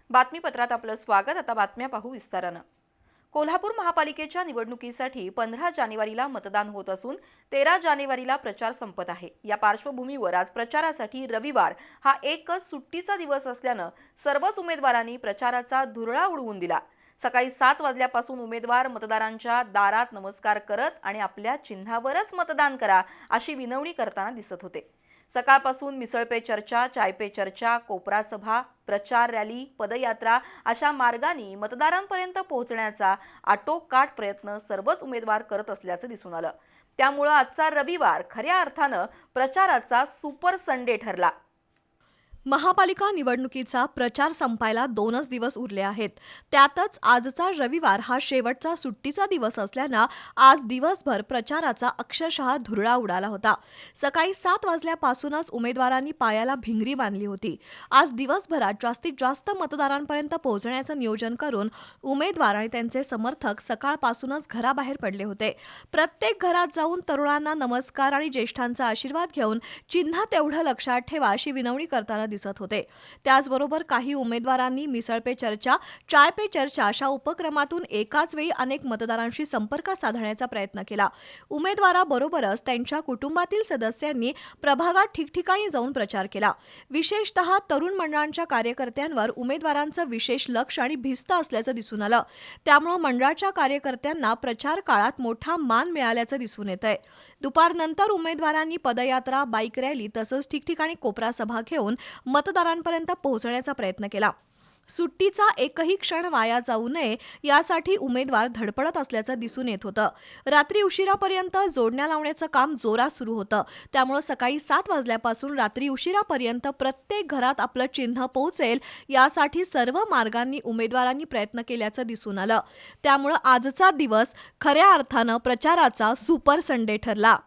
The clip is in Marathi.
बातमीपत्रात आपलं स्वागत। आता बातम्या पाहू विस्तारानं। कोल्हापूर महापालिकेच्या निवडणुकीसाठी 15 जानेवारीला मतदान होत असून 13 जानेवारीला प्रचार संपत आहे। या पार्श्वभूमीवर आज प्रचारासाठी रविवार हा एकच सुट्टीचा दिवस असल्यानं सर्वच उमेदवारांनी प्रचाराचा धुरळा उडवून दिला। सकाळी 7 वाजल्यापासून उमेदवार मतदारांच्या दारात नमस्कार करत आणि आपल्या चिन्हावरच मतदान करा अशी विनवणी करताना दिसत होते। सकाळपासून मिसळ पे चर्चा, चाय पे चर्चा, कोपरा सभा, प्रचार रॅली, पदयात्रा अशा मार्गांनी मतदारांपर्यंत पोहोचण्याचा आटोकाट प्रयत्न सर्वच उमेदवार करत असल्याचं दिसून आलं। त्यामुळे आजचा रविवार खऱ्या अर्थानं प्रचाराचा सुपर संडे ठरला। महापालिका निवडणुकीचा प्रचार संपायला 2च दिवस उरले आहेत। त्यातच आजचा रविवार हा शेवटचा सुट्टीचा दिवस असल्यानं आज दिवसभर प्रचाराचा अक्षरशः धुरळा उडाला होता। सकाळी 7 वाजल्यापासूनच उमेदवारांनी पायाला भिंगरी बांधली होती। आज दिवसभरात जास्तीत जास्त मतदारांपर्यंत पोहोचण्याचं नियोजन करून उमेदवार आणि त्यांचे समर्थक सकाळपासूनच घराबाहेर पडले होते। प्रत्येक घरात जाऊन तरुणांना नमस्कार आणि ज्येष्ठांचा आशीर्वाद घेऊन चिन्ह तेवढं लक्षात ठेवा अशी विनवणी करताना दिसत होते। त्याचबरोबर काही उमेदवारांनी मिसळ पे चर्चा, चाय पे चर्चा अशा उपक्रमातून एकाच वेळी अनेक मतदारांशी संपर्क साधण्याचा प्रयत्न केला। उमेदवाराबरोबरच त्यांच्या कुटुंबातील सदस्यांनी प्रभागात ठिकठिकाणी जाऊन प्रचार केला। विशेषतः तरुण मंडळांच्या कार्यकर्त्यांवर उमेदवारांचं विशेष लक्ष आणि भिस्त असल्याचं दिसून आलं। त्यामुळे मंडळाच्या कार्यकर्त्यांना प्रचार काळात मोठा मान मिळाल्याचं दिसून येतंय। दुपारनंतर उमेदवारांनी पदयात्रा, बाईक रॅली तसंच ठिकठिकाणी कोपरा सभा घेऊन मतदारांपर्यंत पोहोचण्याचा प्रयत्न केला। सुट्टीचा एकही क्षण वाया जाऊ नये यासाठी उमेदवार धडपडत असल्याचं दिसून येत होतं। रात्री उशिरापर्यंत जोडण्या लावण्याचं काम जोरात सुरू होतं। त्यामुळे सकाळी 7 वाजल्यापासून रात्री उशिरापर्यंत प्रत्येक घरात आपलं चिन्ह पोहोचेल यासाठी सर्व मार्गांनी उमेदवारांनी प्रयत्न केल्याचं दिसून आलं। त्यामुळे आजचा दिवस खऱ्या अर्थानं प्रचाराचा सुपर संडे ठरला।